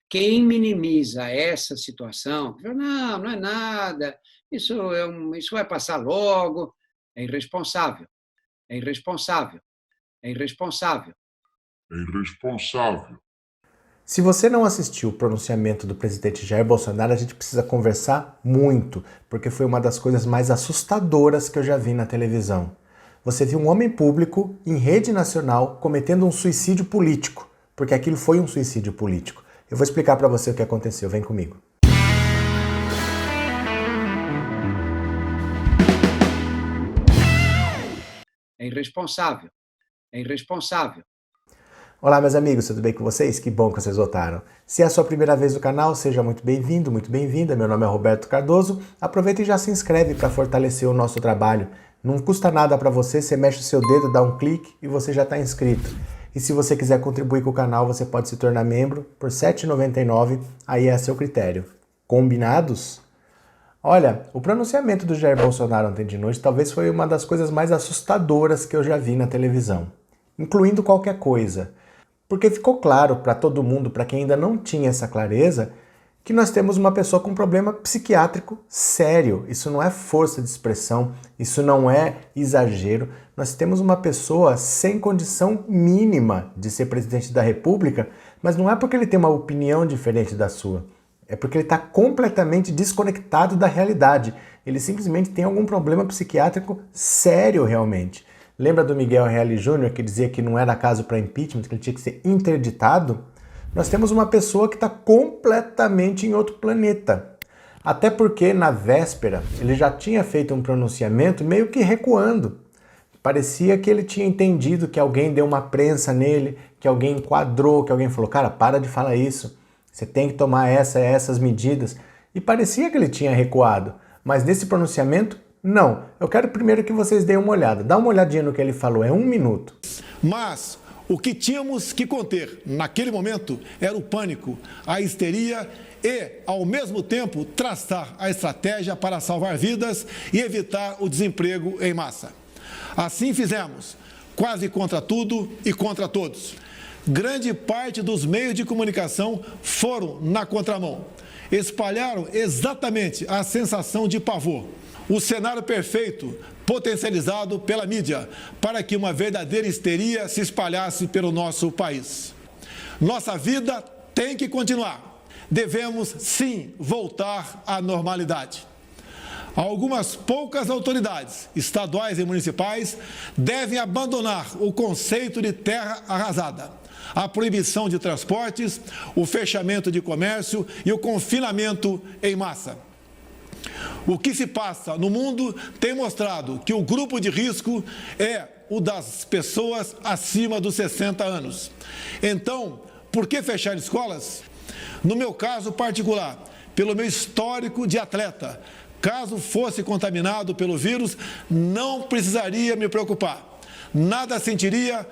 Quem minimiza essa situação, fala, não, não é nada, isso vai passar logo, é irresponsável, é irresponsável, é irresponsável. É irresponsável. Se você não assistiu o pronunciamento do presidente Jair Bolsonaro, a gente precisa conversar muito, porque foi uma das coisas mais assustadoras que eu já vi na televisão. Você viu um homem público, em rede nacional, cometendo um suicídio político, porque aquilo foi um suicídio político. Eu vou explicar para você o que aconteceu, vem comigo. É irresponsável, é irresponsável. Olá meus amigos, tudo bem com vocês? Que bom que vocês votaram. Se é a sua primeira vez no canal, seja muito bem-vindo, muito bem-vinda. Meu nome é Roberto Cardoso. Aproveita e já se inscreve para fortalecer o nosso trabalho. Não custa nada para você, você mexe o seu dedo, dá um clique e você já está inscrito. E se você quiser contribuir com o canal, você pode se tornar membro por R$ 7,99, aí é a seu critério. Combinados? Olha, o pronunciamento do Jair Bolsonaro ontem de noite talvez foi uma das coisas mais assustadoras que eu já vi na televisão, incluindo qualquer coisa. Porque ficou claro para todo mundo, para quem ainda não tinha essa clareza, que nós temos uma pessoa com um problema psiquiátrico sério. Isso não é força de expressão, isso não é exagero. Nós temos uma pessoa sem condição mínima de ser presidente da República, mas não é porque ele tem uma opinião diferente da sua. É porque ele está completamente desconectado da realidade. Ele simplesmente tem algum problema psiquiátrico sério realmente. Lembra do Miguel Reale Júnior que dizia que não era caso para impeachment, que ele tinha que ser interditado? Nós temos uma pessoa que está completamente em outro planeta. Até porque na véspera ele já tinha feito um pronunciamento meio que recuando. Parecia que ele tinha entendido que alguém deu uma prensa nele, que alguém enquadrou, que alguém falou, cara, para de falar isso, você tem que tomar essas medidas. E parecia que ele tinha recuado, mas nesse pronunciamento, não. Eu quero primeiro que vocês deem uma olhada. Dá uma olhadinha no que ele falou, é 1 minuto. Mas o que tínhamos que conter naquele momento era o pânico, a histeria e, ao mesmo tempo, traçar a estratégia para salvar vidas e evitar o desemprego em massa. Assim fizemos, quase contra tudo e contra todos. Grande parte dos meios de comunicação foram na contramão. Espalharam exatamente a sensação de pavor. O cenário perfeito, potencializado pela mídia, para que uma verdadeira histeria se espalhasse pelo nosso país. Nossa vida tem que continuar. Devemos, sim, voltar à normalidade. Algumas poucas autoridades, estaduais e municipais, devem abandonar o conceito de terra arrasada, a proibição de transportes, o fechamento de comércio e o confinamento em massa. O que se passa no mundo tem mostrado que o grupo de risco é o das pessoas acima dos 60 anos. Então, por que fechar escolas? No meu caso particular, pelo meu histórico de atleta, caso fosse contaminado pelo vírus, não precisaria me preocupar. Nada sentiria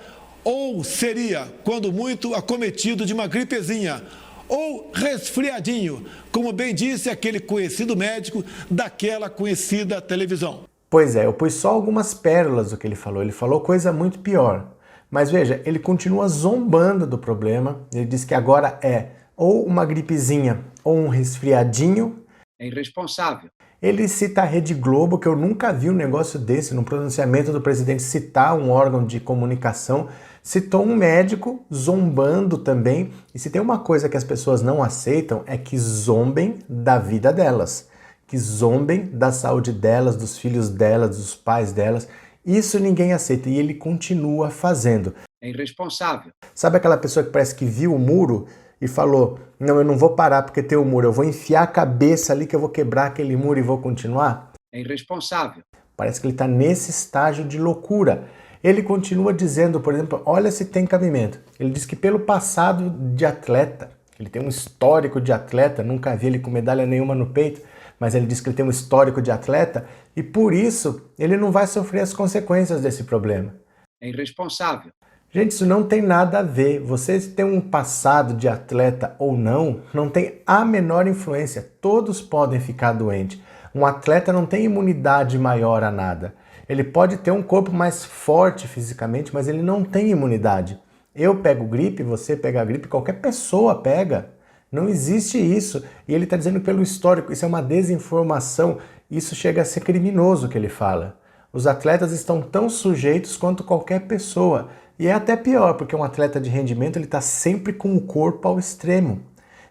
ou seria, quando muito, acometido de uma gripezinha ou resfriadinho, como bem disse aquele conhecido médico daquela conhecida televisão. Pois é, eu pus só algumas pérolas do que ele falou coisa muito pior. Mas veja, ele continua zombando do problema, ele diz que agora é ou uma gripezinha ou um resfriadinho. É irresponsável. Ele cita a Rede Globo, que eu nunca vi um negócio desse, no pronunciamento do presidente citar um órgão de comunicação, citou um médico zombando também, e se tem uma coisa que as pessoas não aceitam é que zombem da vida delas, que zombem da saúde delas, dos filhos delas, dos pais delas, isso ninguém aceita, e ele continua fazendo. É irresponsável. Sabe aquela pessoa que parece que viu o muro e falou, não, eu não vou parar porque tem o muro, eu vou enfiar a cabeça ali que eu vou quebrar aquele muro e vou continuar? É irresponsável. Parece que ele está nesse estágio de loucura. Ele continua dizendo, por exemplo, olha se tem cabimento. Ele diz que pelo passado de atleta, ele tem um histórico de atleta, nunca vi ele com medalha nenhuma no peito, mas ele diz que ele tem um histórico de atleta e por isso ele não vai sofrer as consequências desse problema. É irresponsável. Gente, isso não tem nada a ver. Você ter um passado de atleta ou não tem a menor influência. Todos podem ficar doentes. Um atleta não tem imunidade maior a nada. Ele pode ter um corpo mais forte fisicamente, mas ele não tem imunidade. Eu pego gripe, você pega gripe, qualquer pessoa pega. Não existe isso. E ele está dizendo pelo histórico, isso é uma desinformação, isso chega a ser criminoso o que ele fala. Os atletas estão tão sujeitos quanto qualquer pessoa. E é até pior, porque um atleta de rendimento ele está sempre com o corpo ao extremo.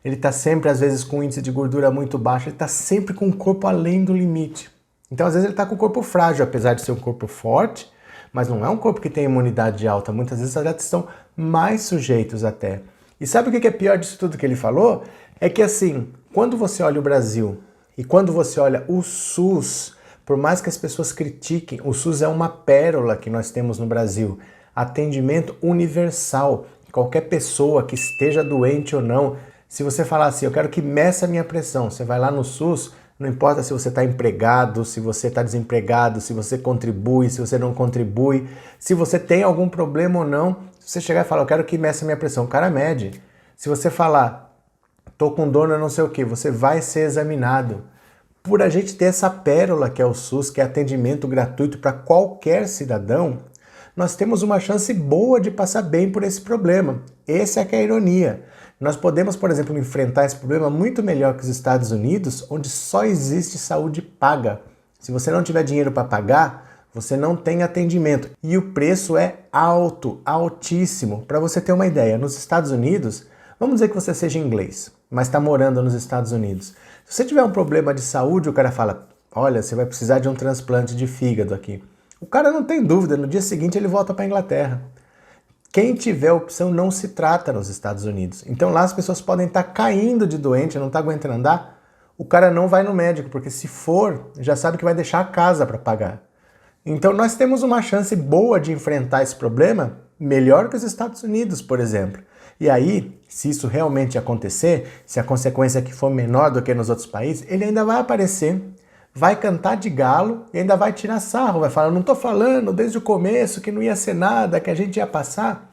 Ele está sempre, às vezes, com um índice de gordura muito baixo, ele está sempre com o corpo além do limite. Então, às vezes, ele está com o corpo frágil, apesar de ser um corpo forte, mas não é um corpo que tem imunidade alta. Muitas vezes, os atletas estão mais sujeitos até. E sabe o que é pior disso tudo que ele falou? É que, assim, quando você olha o Brasil e quando você olha o SUS, por mais que as pessoas critiquem, o SUS é uma pérola que nós temos no Brasil. Atendimento universal. Qualquer pessoa que esteja doente ou não, se você falar assim, eu quero que meça a minha pressão, você vai lá no SUS, não importa se você está empregado, se você está desempregado, se você contribui, se você não contribui, se você tem algum problema ou não, se você chegar e falar, eu quero que meça a minha pressão, o cara mede. Se você falar, tô com dor não sei o que, você vai ser examinado. Por a gente ter essa pérola que é o SUS, que é atendimento gratuito para qualquer cidadão, nós temos uma chance boa de passar bem por esse problema. Essa é que é a ironia. Nós podemos, por exemplo, enfrentar esse problema muito melhor que os Estados Unidos, onde só existe saúde paga. Se você não tiver dinheiro para pagar, você não tem atendimento. E o preço é alto, altíssimo. Para você ter uma ideia, nos Estados Unidos, vamos dizer que você seja inglês, mas está morando nos Estados Unidos. Se você tiver um problema de saúde, o cara fala, olha, você vai precisar de um transplante de fígado aqui. O cara não tem dúvida, no dia seguinte ele volta para a Inglaterra. Quem tiver opção não se trata nos Estados Unidos. Então lá as pessoas podem estar caindo de doente, não está aguentando andar, o cara não vai no médico, porque se for, já sabe que vai deixar a casa para pagar. Então nós temos uma chance boa de enfrentar esse problema, melhor que os Estados Unidos, por exemplo. E aí, se isso realmente acontecer, se a consequência aqui for menor do que nos outros países, ele ainda vai aparecer, vai cantar de galo e ainda vai tirar sarro, vai falar, não estou falando desde o começo que não ia ser nada, que a gente ia passar,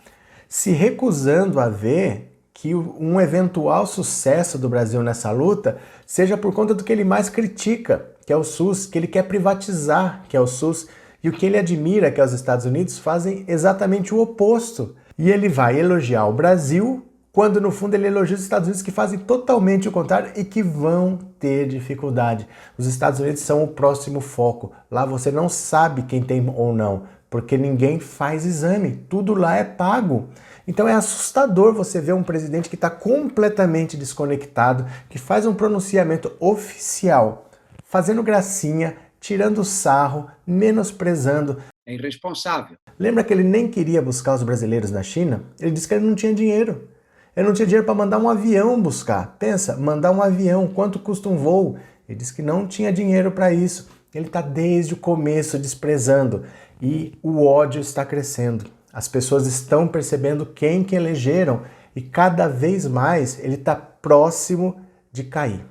se recusando a ver que um eventual sucesso do Brasil nessa luta seja por conta do que ele mais critica, que é o SUS, que ele quer privatizar, que é o SUS, e o que ele admira, que é os Estados Unidos, fazem exatamente o oposto. E ele vai elogiar o Brasil, quando no fundo ele elogia os Estados Unidos, que fazem totalmente o contrário e que vão ter dificuldade. Os Estados Unidos são o próximo foco. Lá você não sabe quem tem ou não, porque ninguém faz exame. Tudo lá é pago. Então é assustador você ver um presidente que está completamente desconectado, que faz um pronunciamento oficial, fazendo gracinha, tirando sarro, menosprezando. É irresponsável. Lembra que ele nem queria buscar os brasileiros na China? Ele disse que ele não tinha dinheiro. Ele não tinha dinheiro para mandar um avião buscar. Pensa, mandar um avião, quanto custa um voo? Ele disse que não tinha dinheiro para isso. Ele está desde o começo desprezando. E o ódio está crescendo. As pessoas estão percebendo quem que elegeram. E cada vez mais ele está próximo de cair.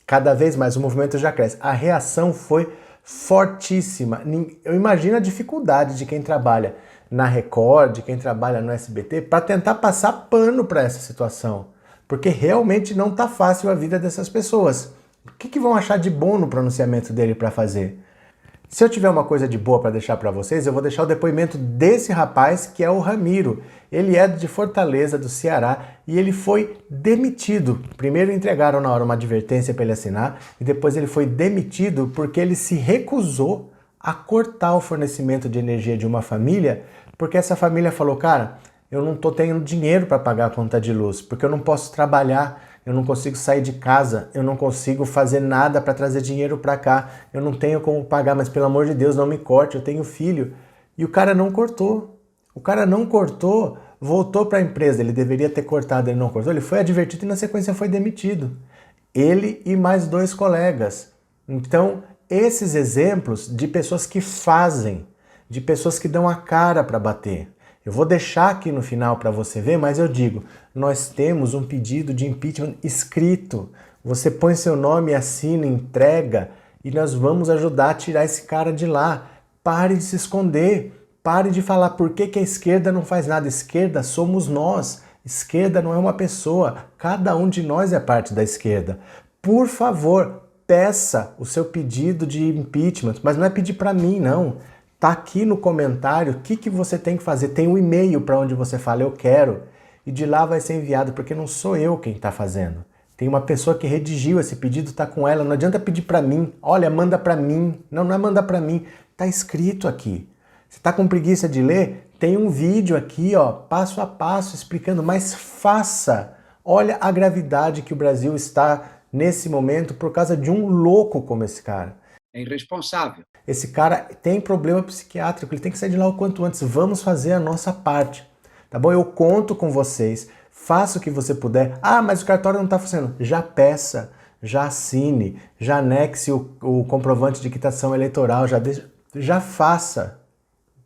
Cada vez mais o movimento já cresce. A reação foi fortíssima. Eu imagino a dificuldade de quem trabalha na Record, de quem trabalha no SBT, para tentar passar pano para essa situação. Porque realmente não está fácil a vida dessas pessoas. O que vão achar de bom no pronunciamento dele para fazer? Se eu tiver uma coisa de boa para deixar para vocês, eu vou deixar o depoimento desse rapaz, que é o Ramiro. Ele é de Fortaleza, do Ceará, e ele foi demitido. Primeiro entregaram na hora uma advertência para ele assinar, e depois ele foi demitido porque ele se recusou a cortar o fornecimento de energia de uma família, porque essa família falou, cara, eu não estou tendo dinheiro para pagar a conta de luz, porque eu não posso trabalhar, eu não consigo sair de casa, eu não consigo fazer nada para trazer dinheiro para cá, eu não tenho como pagar, mas pelo amor de Deus, não me corte, eu tenho filho. E o cara não cortou. O cara não cortou, voltou para a empresa, ele deveria ter cortado, ele não cortou, ele foi advertido e na sequência foi demitido. Ele e mais 2 colegas. Então, esses exemplos de pessoas que fazem, de pessoas que dão a cara para bater. Eu vou deixar aqui no final para você ver, mas eu digo, nós temos um pedido de impeachment escrito. Você põe seu nome, assina, entrega e nós vamos ajudar a tirar esse cara de lá. Pare de se esconder, pare de falar por que a esquerda não faz nada. Esquerda somos nós, esquerda não é uma pessoa, cada um de nós é parte da esquerda. Por favor, peça o seu pedido de impeachment, mas não é pedir para mim, não. Tá aqui no comentário o que você tem que fazer. Tem um e-mail para onde você fala eu quero e de lá vai ser enviado, porque não sou eu quem está fazendo. Tem uma pessoa que redigiu esse pedido, tá com ela, não adianta pedir para mim. Olha, manda para mim. Não, não é mandar para mim. Tá escrito aqui. Você tá com preguiça de ler? Tem um vídeo aqui, ó, passo a passo explicando, mas faça. Olha a gravidade que o Brasil está nesse momento por causa de um louco como esse cara. É irresponsável. Esse cara tem problema psiquiátrico, ele tem que sair de lá o quanto antes. Vamos fazer a nossa parte, tá bom? Eu conto com vocês, faça o que você puder. Ah, mas o cartório não está funcionando. Já peça, já assine, já anexe o comprovante de quitação eleitoral, já faça.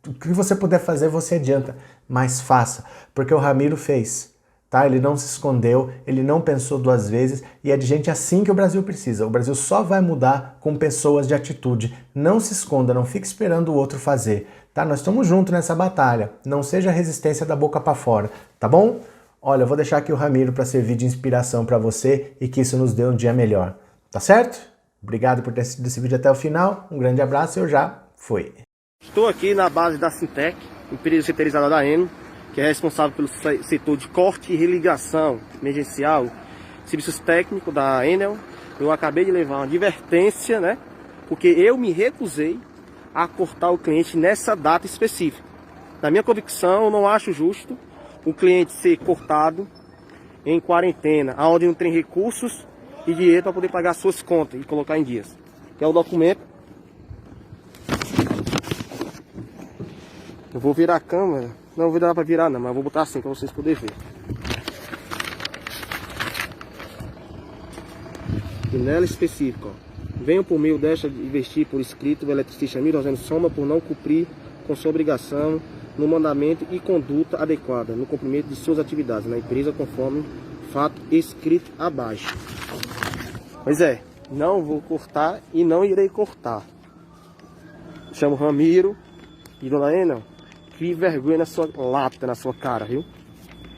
O que você puder fazer, você adianta, mas faça, porque o Ramiro fez. Tá? Ele não se escondeu, ele não pensou duas vezes e é de gente assim que o Brasil precisa. O Brasil só vai mudar com pessoas de atitude. Não se esconda, não fique esperando o outro fazer. Tá? Nós estamos juntos nessa batalha. Não seja resistência da boca para fora, tá bom? Olha, eu vou deixar aqui o Ramiro para servir de inspiração para você e que isso nos dê um dia melhor. Tá certo? Obrigado por ter assistido esse vídeo até o final. Um grande abraço e eu já fui. Estou aqui na base da Sintec, empresa terceirizada da Enel, que é responsável pelo setor de corte e religação emergencial, serviços técnicos da Enel. Eu acabei de levar uma advertência, né? Porque eu me recusei a cortar o cliente nessa data específica. Na minha convicção, eu não acho justo o cliente ser cortado em quarentena, onde não tem recursos e dinheiro para poder pagar suas contas e colocar em dias. Que é o documento. Eu vou virar a câmera. Não vou dar para virar não, mas vou botar assim para vocês poderem ver. E nela específica, ó. Venham por meio desta investir por escrito o eletricista Ramiro Rosendo Soma por não cumprir com sua obrigação no mandamento e conduta adequada no cumprimento de suas atividades na empresa conforme fato escrito abaixo. Pois é, não vou cortar e não irei cortar. Chamo Ramiro e Dona Enel. Que vergonha na sua lata, na sua cara, viu?